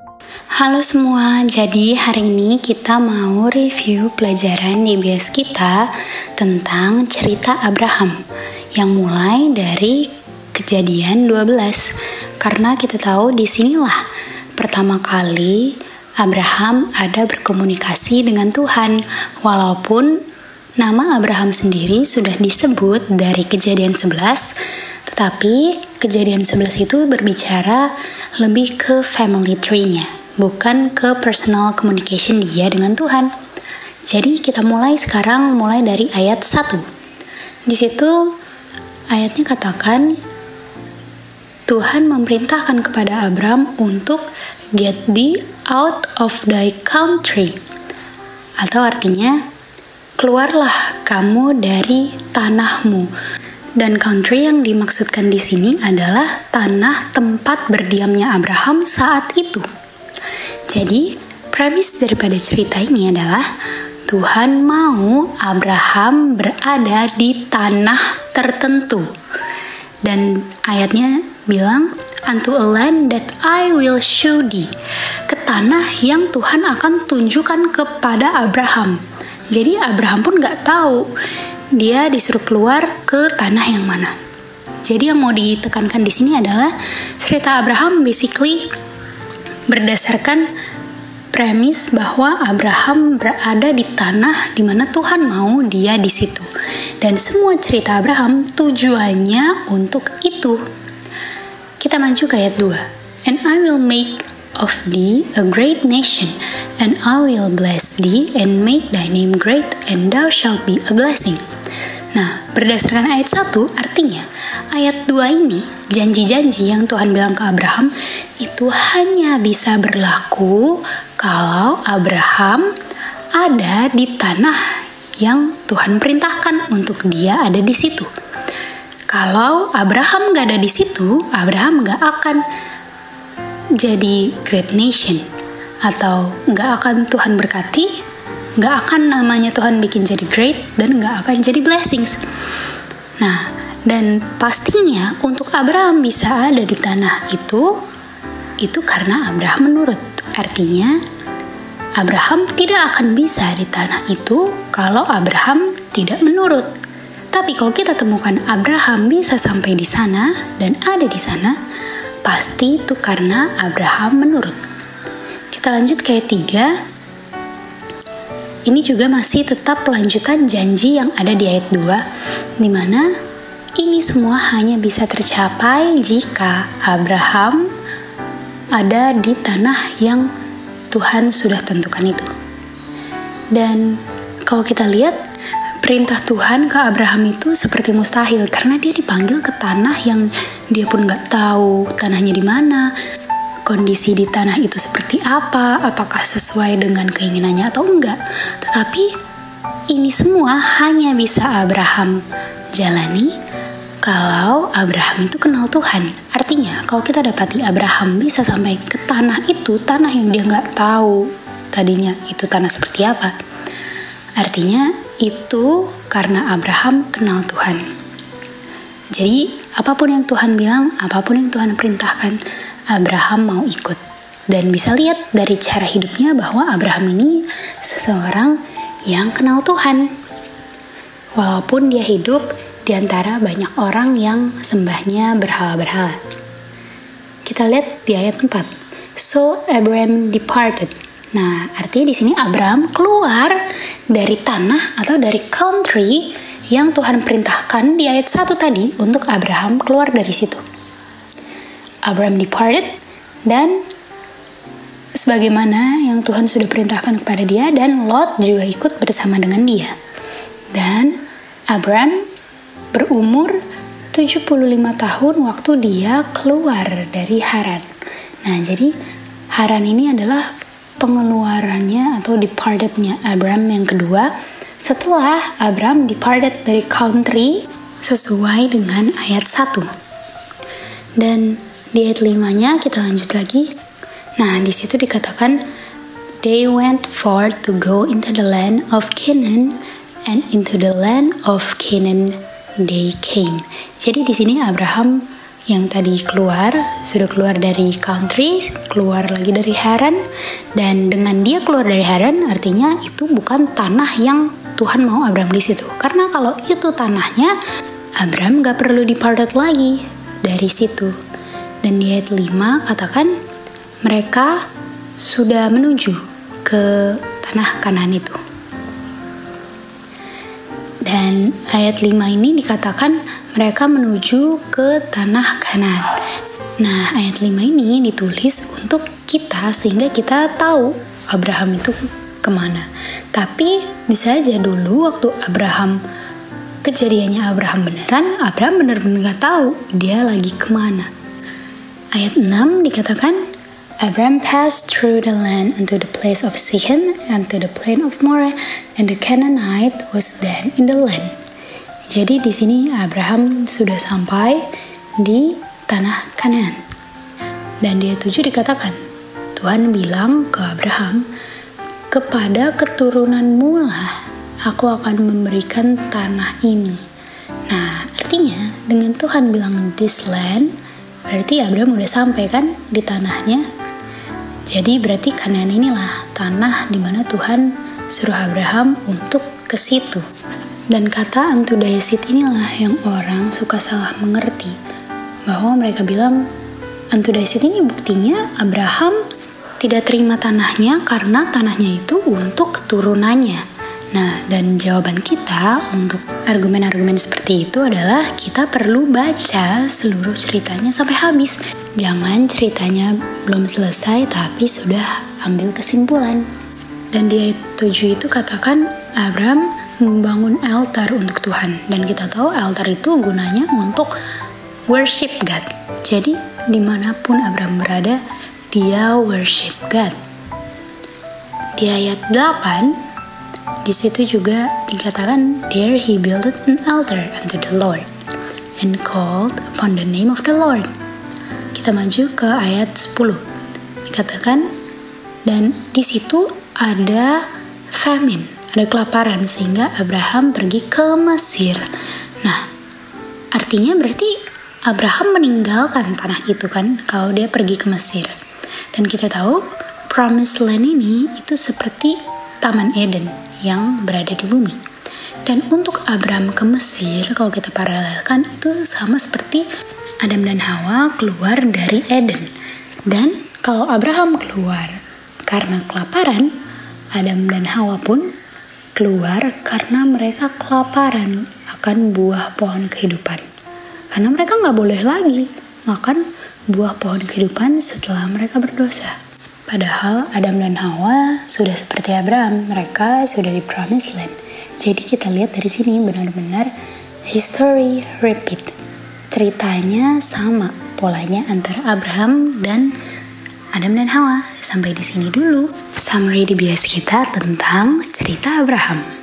Halo semua, jadi hari ini kita mau review pelajaran DBS kita tentang cerita Abraham yang mulai dari Kejadian 12. Karena kita tahu disinilah pertama kali Abraham ada berkomunikasi dengan Tuhan, walaupun nama Abraham sendiri sudah disebut dari Kejadian 11, tetapi Kejadian 11 itu berbicara lebih ke family tree-nya, bukan ke personal communication dia dengan Tuhan. Jadi kita mulai dari ayat 1. Di situ ayatnya katakan Tuhan memerintahkan kepada Abram untuk get thee out of thy country, atau artinya keluarlah kamu dari tanahmu. Dan country yang dimaksudkan di sini adalah tanah tempat berdiamnya Abraham saat itu. Jadi, premis daripada cerita ini adalah Tuhan mau Abraham berada di tanah tertentu. Dan ayatnya bilang, unto a land that I will show thee. Ke tanah yang Tuhan akan tunjukkan kepada Abraham. Jadi Abraham pun gak tahu dia disuruh keluar ke tanah yang mana. Jadi yang mau ditekankan di sini adalah cerita Abraham basically berdasarkan premis bahwa Abraham berada di tanah di mana Tuhan mau dia di situ. Dan semua cerita Abraham tujuannya untuk itu. Kita maju ke ayat 2. And I will make of thee a great nation, and I will bless thee and make thy name great, and thou shalt be a blessing. Nah, berdasarkan ayat 1 artinya ayat 2 ini, janji-janji yang Tuhan bilang ke Abraham itu hanya bisa berlaku kalau Abraham ada di tanah yang Tuhan perintahkan untuk dia ada di situ. Kalau Abraham gak ada di situ, Abraham gak akan jadi great nation, atau gak akan Tuhan berkati, gak akan namanya Tuhan bikin jadi great, dan gak akan jadi blessings. Nah, dan pastinya untuk Abraham bisa ada di tanah itu karena Abraham menurut. Artinya Abraham tidak akan bisa di tanah itu kalau Abraham tidak menurut. Tapi kalau kita temukan Abraham bisa sampai di sana dan ada di sana, pasti itu karena Abraham menurut. Kita lanjut ke ayat 3. Ini juga masih tetap lanjutan janji yang ada di ayat 2, di mana ini semua hanya bisa tercapai jika Abraham ada di tanah yang Tuhan sudah tentukan itu. Dan kalau kita lihat perintah Tuhan ke Abraham itu seperti mustahil karena dia dipanggil ke tanah yang dia pun nggak tahu tanahnya di mana, kondisi di tanah itu seperti apa, apakah sesuai dengan keinginannya atau enggak. Tetapi ini semua hanya bisa Abraham jalani kalau Abraham itu kenal Tuhan. Artinya kalau kita dapati Abraham bisa sampai ke tanah itu, tanah yang dia nggak tahu tadinya itu tanah seperti apa, artinya itu karena Abraham kenal Tuhan. Jadi apapun yang Tuhan bilang, apapun yang Tuhan perintahkan, Abraham mau ikut. Dan bisa lihat dari cara hidupnya bahwa Abraham ini seseorang yang kenal Tuhan. Walaupun dia hidup di antara banyak orang yang sembahnya berhala-berhala. Kita lihat di ayat 4. So Abraham departed. Nah, artinya di sini Abraham keluar dari tanah atau dari country yang Tuhan perintahkan di ayat 1 tadi untuk Abraham keluar dari situ. Abraham departed, dan sebagaimana yang Tuhan sudah perintahkan kepada dia, dan Lot juga ikut bersama dengan dia. Dan Abraham berumur 75 tahun waktu dia keluar dari Haran. Nah, jadi Haran ini adalah pengeluarannya atau departed-nya Abraham yang kedua setelah Abraham departed dari country sesuai dengan ayat 1. Dan di ayat 5-nya kita lanjut lagi. Nah, di situ dikatakan they went forth to go into the land of Canaan, and into the land of Canaan they came. Jadi di sini Abraham yang tadi sudah keluar dari country, keluar lagi dari Haran. Dan dengan dia keluar dari Haran, artinya itu bukan tanah yang Tuhan mau Abraham di situ. Karena kalau itu tanahnya, Abraham gak perlu departed lagi dari situ. Dan di ayat 5 katakan mereka sudah menuju ke tanah Kanaan itu. Dan ayat 5 ini dikatakan mereka menuju ke tanah Kanaan. Nah, ayat 5 ini ditulis untuk kita sehingga kita tahu Abraham itu kemana. Tapi bisa aja dulu waktu kejadiannya Abraham bener-bener gak tahu dia lagi kemana. Ayat 6 dikatakan Abraham passed through the land unto the place of Sichem and to the plain of Moreh, and the Canaanite was then in the land. Jadi di sini Abraham sudah sampai di tanah Kanaan. Dan di ayat 7 dikatakan, Tuhan bilang ke Abraham, kepada keturunanmu lah aku akan memberikan tanah ini. Nah, artinya dengan Tuhan bilang this land, berarti Abraham udah sampai kan di tanahnya. Jadi berarti Kanaan inilah tanah di mana Tuhan suruh Abraham untuk ke situ. Dan kata unto thy seed inilah yang orang suka salah mengerti. Bahwa mereka bilang unto thy seed ini buktinya Abraham tidak terima tanahnya karena tanahnya itu untuk keturunannya. Nah, dan jawaban kita untuk argumen-argumen seperti itu adalah kita perlu baca seluruh ceritanya sampai habis. Jangan ceritanya belum selesai tapi sudah ambil kesimpulan. Dan di ayat 7 itu katakan Abraham membangun altar untuk Tuhan. Dan kita tahu altar itu gunanya untuk worship God. Jadi dimanapun Abraham berada, dia worship God. Di ayat 8 di situ juga dikatakan there he built an altar unto the Lord and called upon the name of the Lord. Kita maju ke ayat 10. Dikatakan dan di situ ada famine, ada kelaparan sehingga Abraham pergi ke Mesir. Nah, artinya berarti Abraham meninggalkan tanah itu kan kalau dia pergi ke Mesir. Dan kita tahu Promised Land ini itu seperti Taman Eden yang berada di bumi. Dan untuk Abraham ke Mesir, kalau kita paralelkan itu sama seperti Adam dan Hawa keluar dari Eden. Dan kalau Abraham keluar karena kelaparan, Adam dan Hawa pun keluar karena mereka kelaparan akan buah pohon kehidupan. Karena mereka gak boleh lagi makan buah pohon kehidupan setelah mereka berdosa. Padahal Adam dan Hawa sudah seperti Abraham, mereka sudah di Promised Land. Jadi kita lihat dari sini benar-benar history repeat. Ceritanya sama polanya antara Abraham dan Adam dan Hawa. Sampai di sini dulu summary di bias kita tentang cerita Abraham.